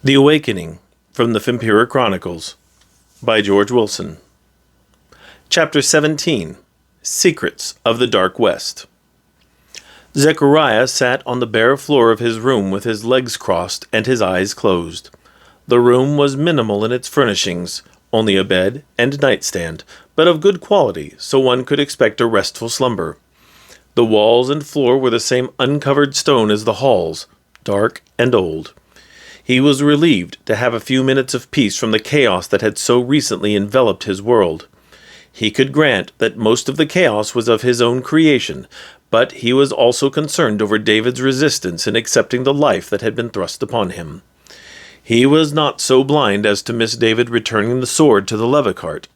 The Awakening from the Fempiror Chronicles by George Willson. Chapter 17. Secrets of the Dark West. Zechariah sat on the bare floor of his room with his legs crossed and his eyes closed. The room was minimal in its furnishings, only a bed and nightstand, but of good quality, so one could expect a restful slumber. The walls and floor were the same uncovered stone as the halls, dark and old. He was relieved to have a few minutes of peace from the chaos that had so recently enveloped his world. He could grant that most of the chaos was of his own creation, but he was also concerned over David's resistance in accepting the life that had been thrust upon him. He was not so blind as to miss David returning the sword to the Levicart.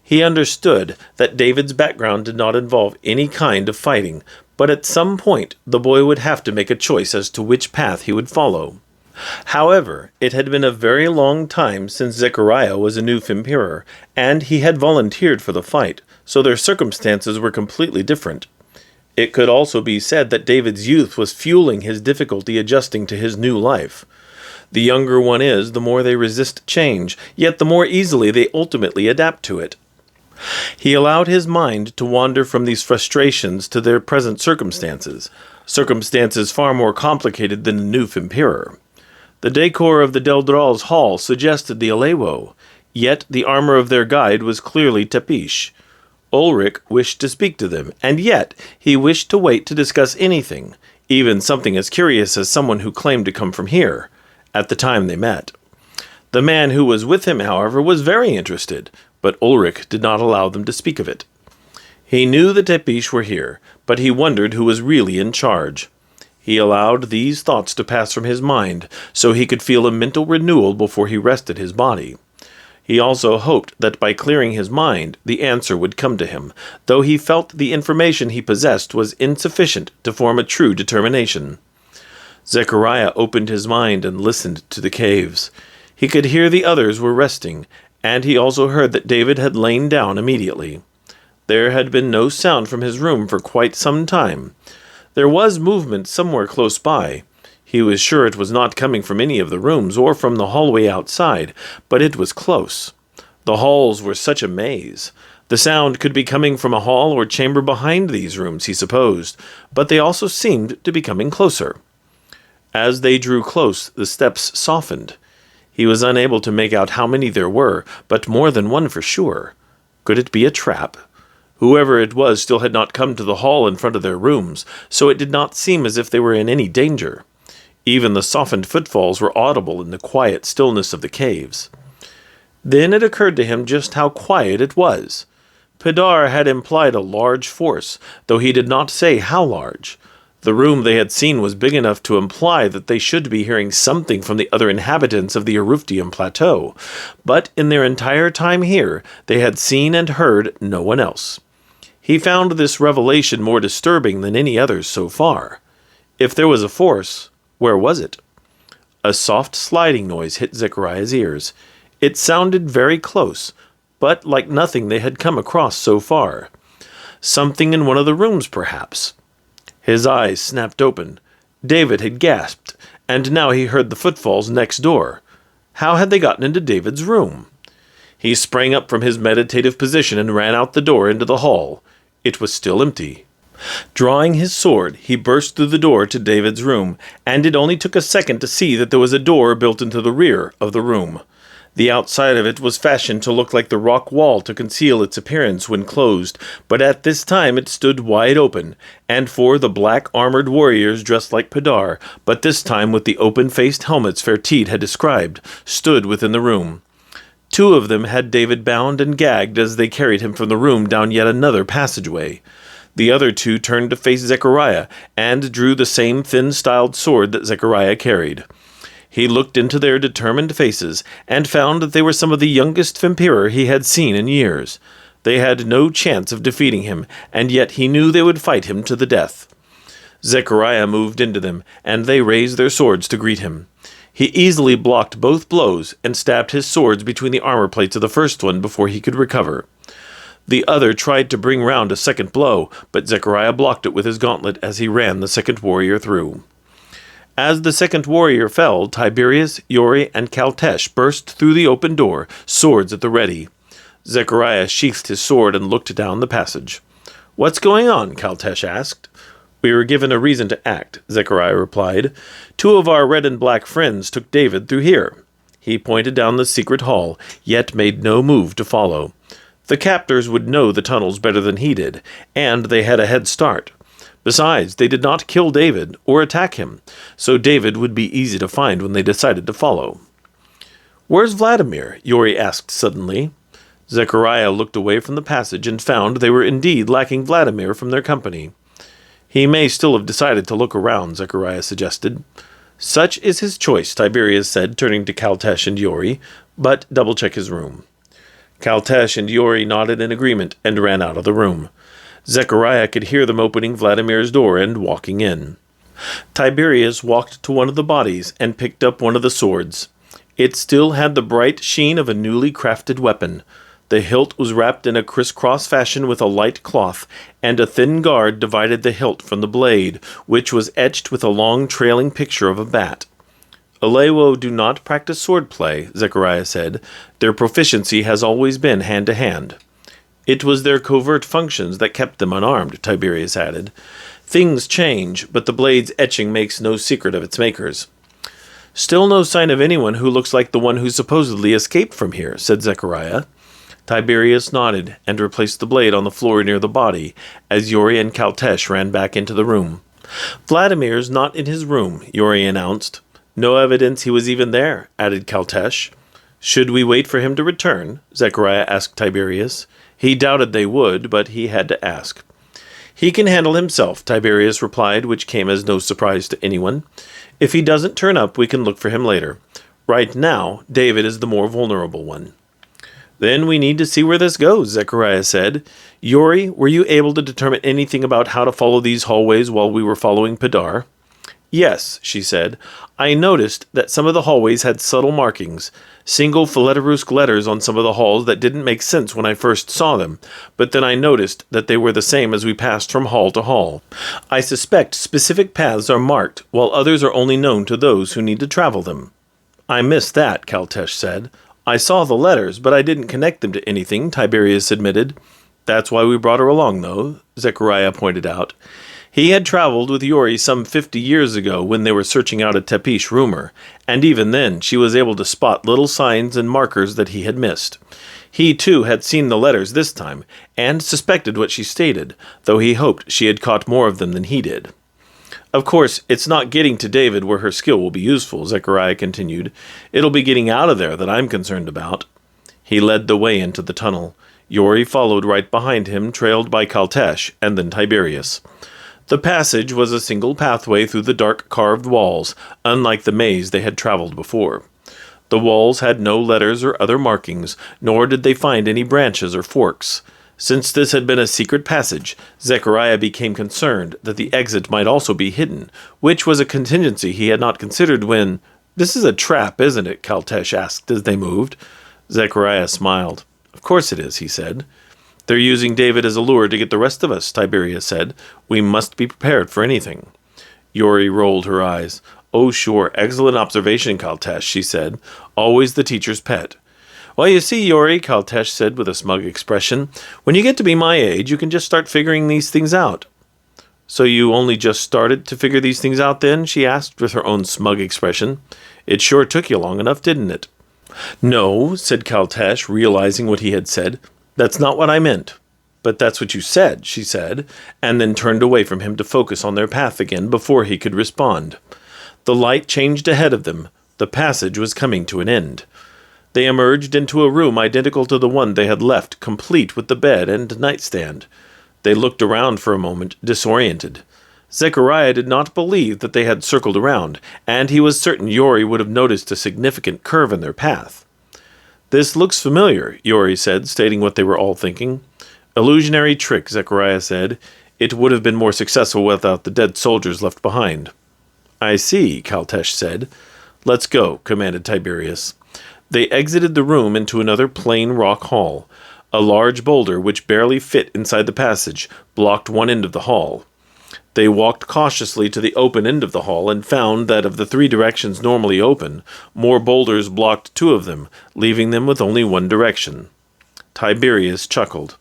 He understood that David's background did not involve any kind of fighting, but at some point the boy would have to make a choice as to which path he would follow. However, it had been a very long time since Zechariah was a new Fempiror, and he had volunteered for the fight, so their circumstances were completely different. It could also be said that David's youth was fueling his difficulty adjusting to his new life. The younger one is, the more they resist change, yet the more easily they ultimately adapt to it. He allowed his mind to wander from these frustrations to their present circumstances far more complicated than the new Fempiror. The decor of the Deldral's hall suggested the Alewo, yet the armor of their guide was clearly Tepish. Ulrich wished to speak to them, and yet he wished to wait to discuss anything, even something as curious as someone who claimed to come from here, at the time they met. The man who was with him, however, was very interested, but Ulrich did not allow them to speak of it. He knew the Tepish were here, but he wondered who was really in charge. He allowed these thoughts to pass from his mind, so he could feel a mental renewal before he rested his body. He also hoped that by clearing his mind, the answer would come to him, though he felt the information he possessed was insufficient to form a true determination. Zechariah opened his mind and listened to the caves. He could hear the others were resting, and he also heard that David had lain down immediately. There had been no sound from his room for quite some time. There was movement somewhere close by. He was sure it was not coming from any of the rooms or from the hallway outside, but it was close. The halls were such a maze. The sound could be coming from a hall or chamber behind these rooms, he supposed, but they also seemed to be coming closer. As they drew close, the steps softened. He was unable to make out how many there were, but more than one for sure. Could it be a trap? Whoever it was still had not come to the hall in front of their rooms, so it did not seem as if they were in any danger. Even the softened footfalls were audible in the quiet stillness of the caves. Then it occurred to him just how quiet it was. Fempiror had implied a large force, though he did not say how large. The room they had seen was big enough to imply that they should be hearing something from the other inhabitants of the Eruftium Plateau, but in their entire time here they had seen and heard no one else. He found this revelation more disturbing than any others so far. If there was a force, where was it? A soft sliding noise hit Zechariah's ears. It sounded very close, but like nothing they had come across so far. Something in one of the rooms, perhaps. His eyes snapped open. David had gasped, and now he heard the footfalls next door. How had they gotten into David's room? He sprang up from his meditative position and ran out the door into the hall. It was still empty. Drawing his sword, he burst through the door to David's room, and it only took a second to see that there was a door built into the rear of the room. The outside of it was fashioned to look like the rock wall to conceal its appearance when closed, but at this time it stood wide open, and four the black armored warriors dressed like Fempiror, but this time with the open-faced helmets Fertide had described, stood within the room. Two of them had David bound and gagged as they carried him from the room down yet another passageway. The other two turned to face Zechariah, and drew the same thin-styled sword that Zechariah carried. He looked into their determined faces, and found that they were some of the youngest Fempiror he had seen in years. They had no chance of defeating him, and yet he knew they would fight him to the death. Zechariah moved into them, and they raised their swords to greet him. He easily blocked both blows, and stabbed his swords between the armor plates of the first one before he could recover. The other tried to bring round a second blow, but Zechariah blocked it with his gauntlet as he ran the second warrior through. As the second warrior fell, Tiberius, Yori, and Kaltesh burst through the open door, swords at the ready. Zechariah sheathed his sword and looked down the passage. "What's going on?" Kaltesh asked. "We were given a reason to act," Zechariah replied. "Two of our red and black friends took David through here." He pointed down the secret hall, yet made no move to follow. The captors would know the tunnels better than he did, and they had a head start. Besides, they did not kill David or attack him, so David would be easy to find when they decided to follow. "Where's Vladimir?" Yori asked suddenly. Zechariah looked away from the passage and found they were indeed lacking Vladimir from their company. "He may still have decided to look around," Zechariah suggested. "Such is his choice," Tiberius said, turning to Kaltesh and Yori, "but double-check his room." Kaltesh and Yori nodded in agreement and ran out of the room. Zechariah could hear them opening Vladimir's door and walking in. Tiberius walked to one of the bodies and picked up one of the swords. It still had the bright sheen of a newly crafted weapon. The hilt was wrapped in a crisscross fashion with a light cloth, and a thin guard divided the hilt from the blade, which was etched with a long trailing picture of a bat. "Alewo do not practice swordplay," Zechariah said. "Their proficiency has always been hand-to-hand." "It was their covert functions that kept them unarmed," Tiberius added. "Things change, but the blade's etching makes no secret of its makers." "Still no sign of anyone who looks like the one who supposedly escaped from here," said Zechariah. Tiberius nodded and replaced the blade on the floor near the body, as Yori and Kaltesh ran back into the room. "Vladimir's not in his room," Yori announced. "No evidence he was even there," added Kaltesh. "Should we wait for him to return?" Zechariah asked Tiberius. He doubted they would, but he had to ask. "He can handle himself," Tiberius replied, which came as no surprise to anyone. "If he doesn't turn up, we can look for him later. Right now, David is the more vulnerable one." "Then we need to see where this goes," Zechariah said. "Yori, were you able to determine anything about how to follow these hallways while we were following Fempiror?" "Yes," she said. "I noticed that some of the hallways had subtle markings, single Phileterusk letters on some of the halls that didn't make sense when I first saw them, but then I noticed that they were the same as we passed from hall to hall. I suspect specific paths are marked, while others are only known to those who need to travel them." "I missed that," Kaltesh said. "I saw the letters, but I didn't connect them to anything," Tiberius admitted. "That's why we brought her along, though," Zechariah pointed out. He had traveled with Yori some 50 years ago when they were searching out a Tepish rumor, and even then she was able to spot little signs and markers that he had missed. He, too, had seen the letters this time, and suspected what she stated, though he hoped she had caught more of them than he did. "Of course, it's not getting to David where her skill will be useful," Zechariah continued. "It'll be getting out of there that I'm concerned about." He led the way into the tunnel. Yori followed right behind him, trailed by Kaltesh, and then Tiberius. The passage was a single pathway through the dark carved walls, unlike the maze they had traveled before. The walls had no letters or other markings, nor did they find any branches or forks. Since this had been a secret passage, Zechariah became concerned that the exit might also be hidden, which was a contingency he had not considered when— "This is a trap, isn't it?" Kaltesh asked as they moved. Zechariah smiled. "Of course it is," he said. "They're using David as a lure to get the rest of us," Tiberius said. "We must be prepared for anything." Yori rolled her eyes. "Oh, sure, excellent observation, Kaltesh," she said. "Always the teacher's pet." "Well, you see, Yori," Kaltesh said with a smug expression, "when you get to be my age, you can just start figuring these things out." "So you only just started to figure these things out then?" she asked with her own smug expression. "It sure took you long enough, didn't it?" "No," said Kaltesh, realizing what he had said. "That's not what I meant." "But that's what you said," she said, and then turned away from him to focus on their path again before he could respond. The light changed ahead of them. The passage was coming to an end. They emerged into a room identical to the one they had left, complete with the bed and nightstand. They looked around for a moment, disoriented. Zechariah did not believe that they had circled around, and he was certain Yori would have noticed a significant curve in their path. "This looks familiar," Yori said, stating what they were all thinking. "Illusionary trick," Zechariah said. "It would have been more successful without the dead soldiers left behind." "I see," Kaltesh said. "Let's go," commanded Tiberius. They exited the room into another plain rock hall. A large boulder, which barely fit inside the passage, blocked one end of the hall. They walked cautiously to the open end of the hall and found that of the 3 directions normally open, more boulders blocked 2 of them, leaving them with only one direction. Tiberius chuckled.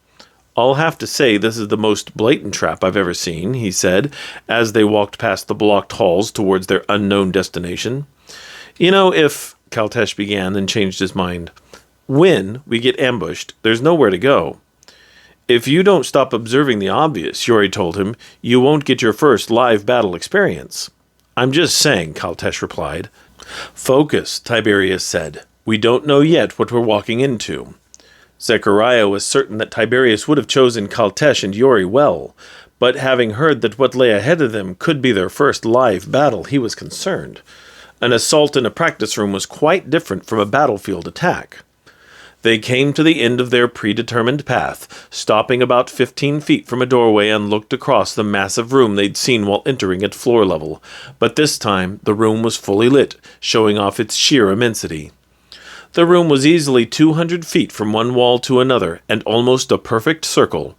"I'll have to say this is the most blatant trap I've ever seen," he said, as they walked past the blocked halls towards their unknown destination. "You know, if," Kaltesh began, then changed his mind. "When we get ambushed, there's nowhere to go." "If you don't stop observing the obvious," Yori told him, "you won't get your first live battle experience." "I'm just saying," Kaltesh replied. "Focus," Tiberius said. "We don't know yet what we're walking into." Zechariah was certain that Tiberius would have chosen Kaltesh and Yori well, but having heard that what lay ahead of them could be their first live battle, he was concerned. An assault in a practice room was quite different from a battlefield attack. They came to the end of their predetermined path, stopping about 15 feet from a doorway, and looked across the massive room they'd seen while entering at floor level. But this time, the room was fully lit, showing off its sheer immensity. The room was easily 200 feet from one wall to another, and almost a perfect circle.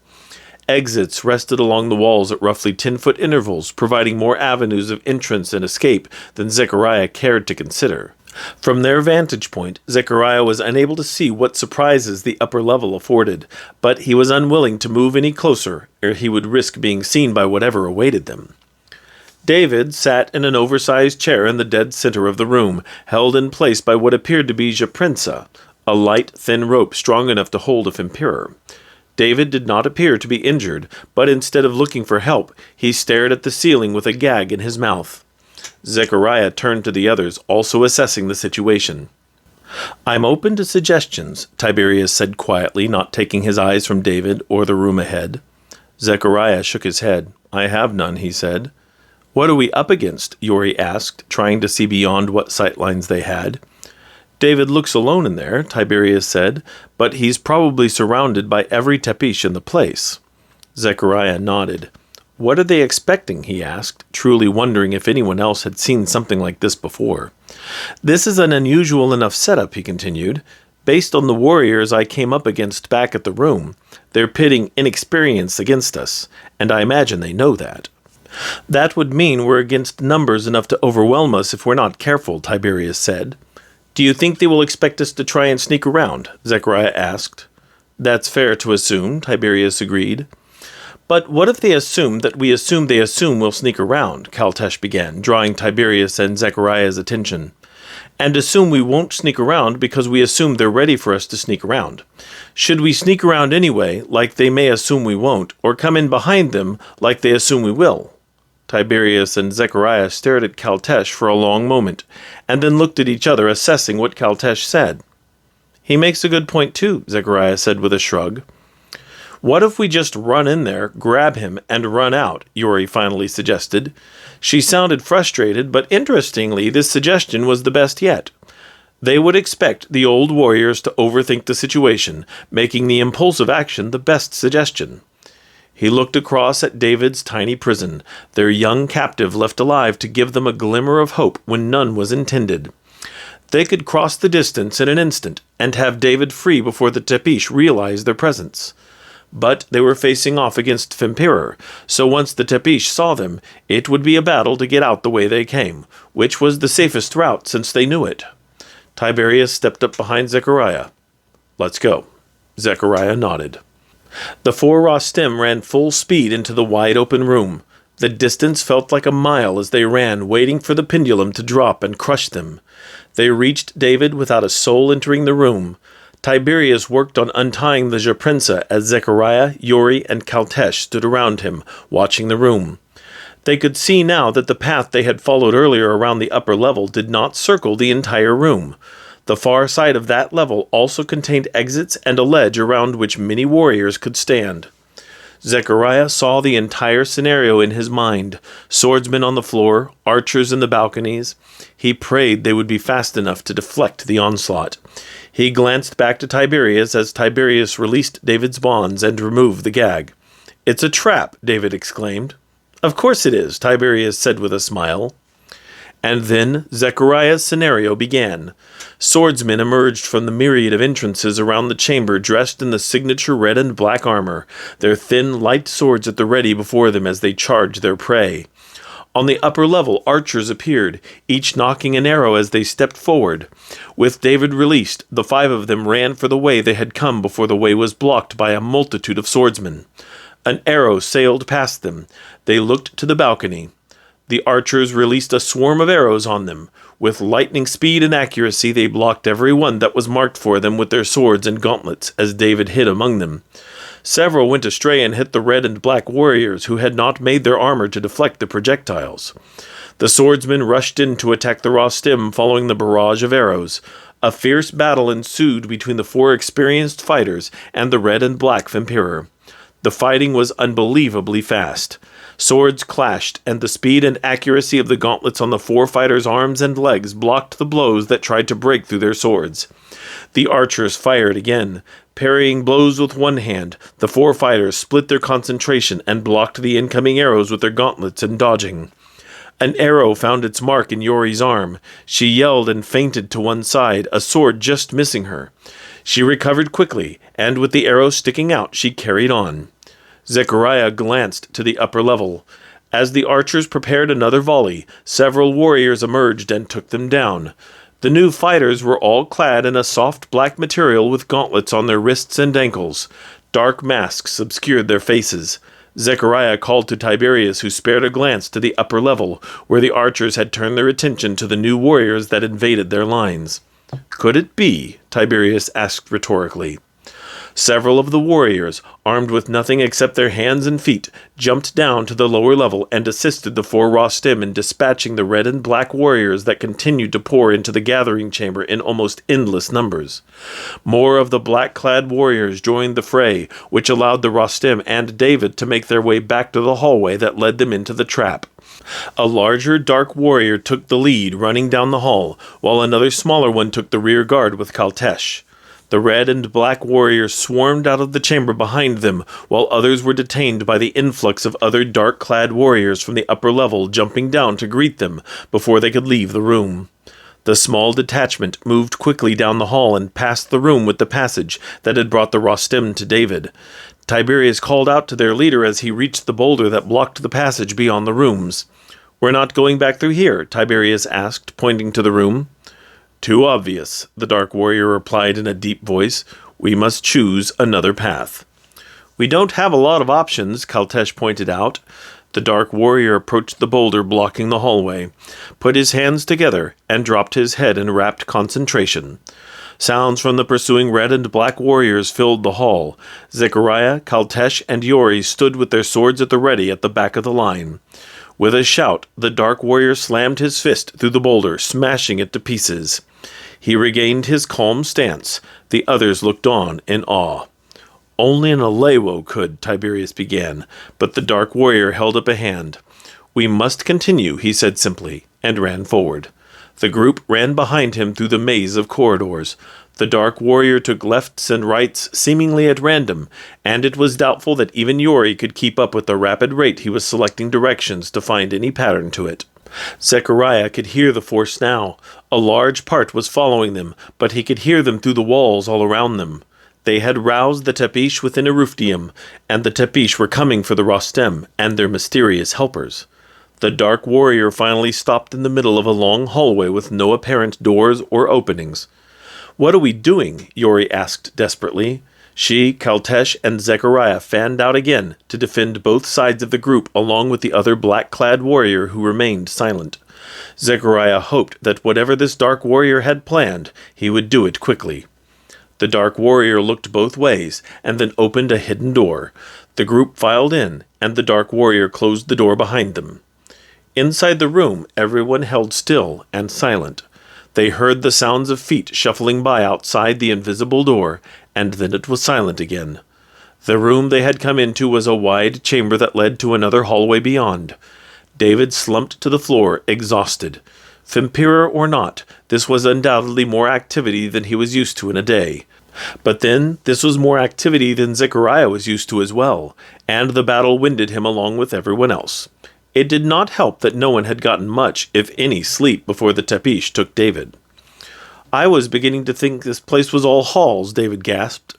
Exits rested along the walls at roughly 10-foot intervals, providing more avenues of entrance and escape than Zechariah cared to consider. From their vantage point, Zechariah was unable to see what surprises the upper level afforded, but he was unwilling to move any closer, or he would risk being seen by whatever awaited them. David sat in an oversized chair in the dead center of the room, held in place by what appeared to be Japrinsa, a light, thin rope strong enough to hold a Fempiror. David did not appear to be injured, but instead of looking for help, he stared at the ceiling with a gag in his mouth. Zechariah turned to the others, also assessing the situation. "I'm open to suggestions," Tiberius said quietly, not taking his eyes from David or the room ahead. Zechariah shook his head. "I have none," he said. "What are we up against?" Yori asked, trying to see beyond what sightlines they had. "David looks alone in there," Tiberius said, "but he's probably surrounded by every tepish in the place." Zechariah nodded. "What are they expecting?" he asked, truly wondering if anyone else had seen something like this before. "This is an unusual enough setup," he continued. "Based on the warriors I came up against back at the room, they're pitting inexperience against us, and I imagine they know that." "That would mean we're against numbers enough to overwhelm us if we're not careful," Tiberius said. "Do you think they will expect us to try and sneak around?" Zechariah asked. "That's fair to assume," Tiberius agreed. "But what if they assume that we assume they assume we'll sneak around?" Kaltesh began, drawing Tiberius and Zechariah's attention. "And assume we won't sneak around because we assume they're ready for us to sneak around. Should we sneak around anyway, like they may assume we won't, or come in behind them, like they assume we will?" Tiberius and Zechariah stared at Kaltesh for a long moment, and then looked at each other, assessing what Kaltesh said. "He makes a good point too," Zechariah said with a shrug. "What if we just run in there, grab him, and run out?" Yori finally suggested. She sounded frustrated, but interestingly, this suggestion was the best yet. They would expect the old warriors to overthink the situation, making the impulsive action the best suggestion. He looked across at David's tiny prison, their young captive left alive to give them a glimmer of hope when none was intended. They could cross the distance in an instant and have David free before the tepish realized their presence. But they were facing off against Fempiror, so once the tepish saw them, it would be a battle to get out the way they came, which was the safest route since they knew it. Tiberius stepped up behind Zechariah. "Let's go." Zechariah nodded. The 4 Rostim ran full speed into the wide-open room. The distance felt like a mile as they ran, waiting for the pendulum to drop and crush them. They reached David without a soul entering the room. Tiberius worked on untying the Japrinsa as Zechariah, Yori, and Kaltesh stood around him, watching the room. They could see now that the path they had followed earlier around the upper level did not circle the entire room. The far side of that level also contained exits and a ledge around which many warriors could stand. Zechariah saw the entire scenario in his mind, swordsmen on the floor, archers in the balconies. He prayed they would be fast enough to deflect the onslaught. He glanced back to Tiberius as Tiberius released David's bonds and removed the gag. "It's a trap," David exclaimed. "Of course it is," Tiberius said with a smile. And then Zechariah's scenario began. Swordsmen emerged from the myriad of entrances around the chamber dressed in the signature red and black armor, their thin, light swords at the ready before them as they charged their prey. On the upper level, archers appeared, each knocking an arrow as they stepped forward. With David released, the 5 of them ran for the way they had come before the way was blocked by a multitude of swordsmen. An arrow sailed past them. They looked to the balcony. The archers released a swarm of arrows on them. With lightning speed and accuracy, they blocked every one that was marked for them with their swords and gauntlets, as David hid among them. Several went astray and hit the red and black warriors who had not made their armor to deflect the projectiles. The swordsmen rushed in to attack the rostim following the barrage of arrows. A fierce battle ensued between the 4 experienced fighters and the red and black Fempiror. The fighting was unbelievably fast. Swords clashed, and the speed and accuracy of the gauntlets on the 4 fighters' arms and legs blocked the blows that tried to break through their swords. The archers fired again. Parrying blows with one hand, the 4 fighters split their concentration and blocked the incoming arrows with their gauntlets and dodging. An arrow found its mark in Yori's arm. She yelled and fainted to one side, a sword just missing her. She recovered quickly, and with the arrow sticking out, she carried on. Zechariah glanced to the upper level. As the archers prepared another volley, several warriors emerged and took them down. The new fighters were all clad in a soft black material with gauntlets on their wrists and ankles. Dark masks obscured their faces. Zechariah called to Tiberius, who spared a glance to the upper level, where the archers had turned their attention to the new warriors that invaded their lines. "Could it be?" Tiberius asked rhetorically. Several of the warriors, armed with nothing except their hands and feet, jumped down to the lower level and assisted the 4 rostim in dispatching the red and black warriors that continued to pour into the gathering chamber in almost endless numbers. More of the black-clad warriors joined the fray, which allowed the rostim and David to make their way back to the hallway that led them into the trap. A larger, dark warrior took the lead, running down the hall, while another smaller one took the rear guard with Kaltesh. The red and black warriors swarmed out of the chamber behind them, while others were detained by the influx of other dark-clad warriors from the upper level jumping down to greet them before they could leave the room. The small detachment moved quickly down the hall and past the room with the passage that had brought the rostim to David. Tiberius called out to their leader as he reached the boulder that blocked the passage beyond the rooms. "We're not going back through here?" Tiberius asked, pointing to the room. "Too obvious," the dark warrior replied in a deep voice. "We must choose another path." "We don't have a lot of options," Kaltesh pointed out. The dark warrior approached the boulder blocking the hallway, put his hands together, and dropped his head in rapt concentration. Sounds from the pursuing red and black warriors filled the hall. Zechariah, Kaltesh, and Yori stood with their swords at the ready at the back of the line. With a shout, the dark warrior slammed his fist through the boulder, smashing it to pieces. He regained his calm stance. The others looked on in awe. "Only an Alewo could," Tiberius began, but the dark warrior held up a hand. "We must continue," he said simply, and ran forward. The group ran behind him through the maze of corridors. The dark warrior took lefts and rights seemingly at random, and it was doubtful that even Yori could keep up with the rapid rate he was selecting directions to find any pattern to it. Zechariah could hear the force now. A large part was following them, but he could hear them through the walls all around them. They had roused the Tepish within Erufdium, and the Tepish were coming for the Rostem and their mysterious helpers. The dark warrior finally stopped in the middle of a long hallway with no apparent doors or openings. "What are we doing?" Yori asked desperately. She, Kaltesh, and Zechariah fanned out again to defend both sides of the group along with the other black-clad warrior who remained silent. Zechariah hoped that whatever this dark warrior had planned, he would do it quickly. The dark warrior looked both ways and then opened a hidden door. The group filed in, and the dark warrior closed the door behind them. Inside the room, everyone held still and silent. They heard the sounds of feet shuffling by outside the invisible door, and then it was silent again. The room they had come into was a wide chamber that led to another hallway beyond. David slumped to the floor, exhausted. Fempiror or not, this was undoubtedly more activity than he was used to in a day. But then, this was more activity than Zechariah was used to as well, and the battle winded him along with everyone else. It did not help that no one had gotten much, if any, sleep before the tapish took David. "I was beginning to think this place was all halls," David gasped.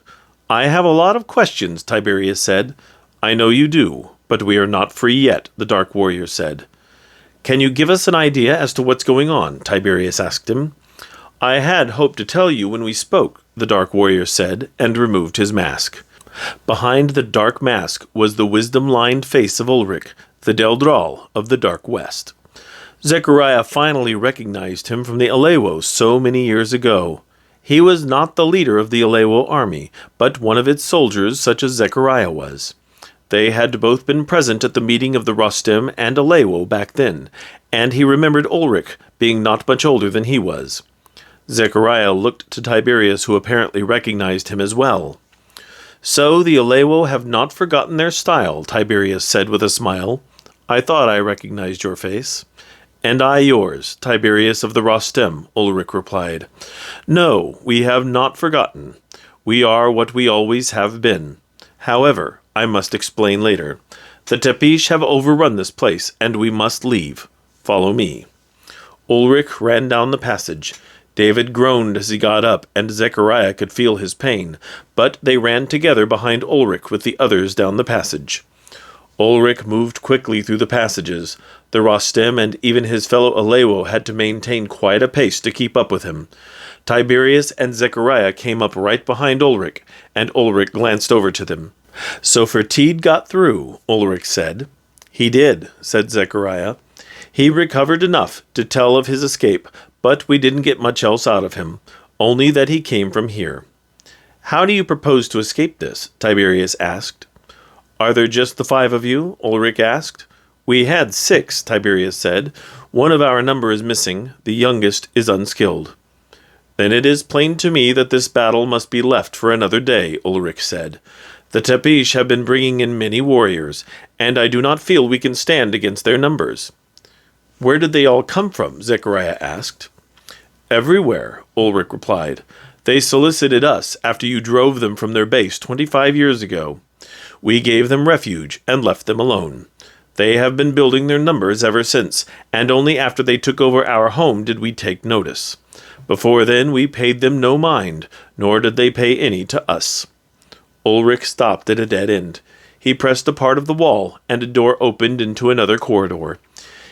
"I have a lot of questions," Tiberius said. "I know you do, but we are not free yet," the Dark Warrior said. "Can you give us an idea as to what's going on?" Tiberius asked him. "I had hoped to tell you when we spoke," the Dark Warrior said, and removed his mask. Behind the dark mask was the wisdom-lined face of Ulrich, the Deldral of the Dark West. Zechariah finally recognized him from the Alewo so many years ago. He was not the leader of the Alewo army, but one of its soldiers such as Zechariah was. They had both been present at the meeting of the Rostem and Alewo back then, and he remembered Ulrich, being not much older than he was. Zechariah looked to Tiberius, who apparently recognized him as well. "So the Alewo have not forgotten their style," Tiberius said with a smile. "I thought I recognized your face." "And I yours, Tiberius of the Rostem," Ulrich replied. "No, we have not forgotten. We are what we always have been. However, I must explain later. The tapish have overrun this place, and we must leave. Follow me." Ulrich ran down the passage. David groaned as he got up, and Zechariah could feel his pain, but they ran together behind Ulrich with the others down the passage. Ulrich moved quickly through the passages. The Rostem and even his fellow Alewo had to maintain quite a pace to keep up with him. Tiberius and Zechariah came up right behind Ulrich, and Ulrich glanced over to them. "So Fertide got through," Ulrich said. "He did," said Zechariah. "He recovered enough to tell of his escape, but we didn't get much else out of him, only that he came from here." "How do you propose to escape this?" Tiberius asked. "Are there just the 5 of you?" Ulrich asked. "We had 6, Tiberius said. "One of our number is missing. The youngest is unskilled." "Then it is plain to me that this battle must be left for another day," Ulrich said. "The tapish have been bringing in many warriors, and I do not feel we can stand against their numbers." "Where did they all come from?" Zechariah asked. "Everywhere," Ulrich replied. "They solicited us after you drove them from their base 25 years ago. We gave them refuge and left them alone. They have been building their numbers ever since, and only after they took over our home did we take notice. Before then we paid them no mind, nor did they pay any to us." Ulrich stopped at a dead end. He pressed a part of the wall, and a door opened into another corridor.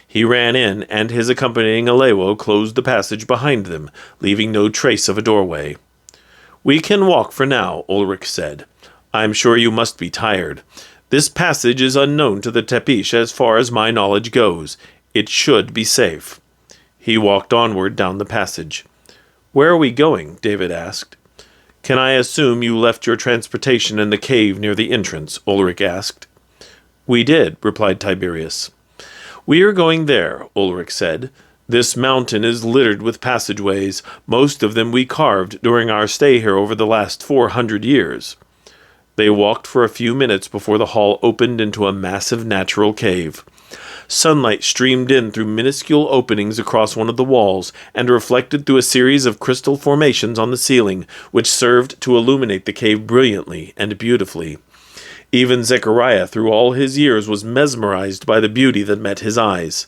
He ran in, and his accompanying Alewo closed the passage behind them, leaving no trace of a doorway. "We can walk for now," Ulrich said. "I'm sure you must be tired. This passage is unknown to the tapish as far as my knowledge goes. It should be safe." He walked onward down the passage. "Where are we going?" David asked. "Can I assume you left your transportation in the cave near the entrance?" Ulrich asked. "We did," replied Tiberius. "We are going there," Ulrich said. "This mountain is littered with passageways, most of them we carved during our stay here over the last 400 years. They walked for a few minutes before the hall opened into a massive natural cave. Sunlight streamed in through minuscule openings across one of the walls and reflected through a series of crystal formations on the ceiling, which served to illuminate the cave brilliantly and beautifully. Even Zechariah, through all his years, was mesmerized by the beauty that met his eyes.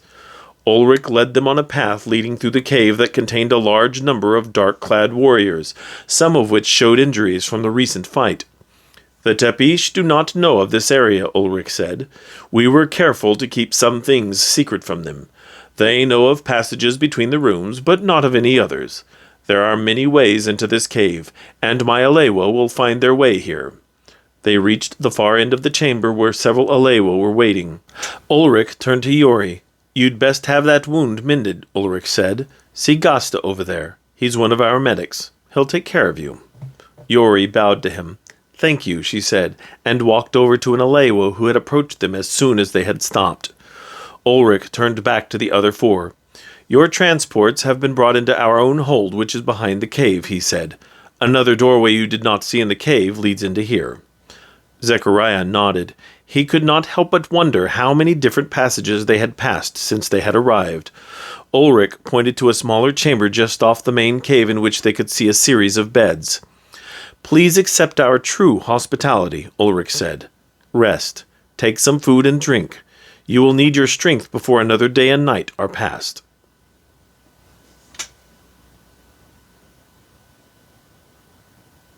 Ulrich led them on a path leading through the cave that contained a large number of dark-clad warriors, some of which showed injuries from the recent fight. "The tapish do not know of this area," Ulrich said. "We were careful to keep some things secret from them. They know of passages between the rooms, but not of any others. There are many ways into this cave, and my Alewo will find their way here." They reached the far end of the chamber where several Alewo were waiting. Ulrich turned to Yori. "You'd best have that wound mended," Ulrich said. "See Gasta over there. He's one of our medics. He'll take care of you." Yori bowed to him. "Thank you," she said, and walked over to an Alewo who had approached them as soon as they had stopped. Ulrich turned back to the other 4. "Your transports have been brought into our own hold, which is behind the cave," he said. "Another doorway you did not see in the cave leads into here." Zechariah nodded. He could not help but wonder how many different passages they had passed since they had arrived. Ulrich pointed to a smaller chamber just off the main cave in which they could see a series of beds. "Please accept our true hospitality," Ulrich said. "Rest. Take some food and drink. You will need your strength before another day and night are past.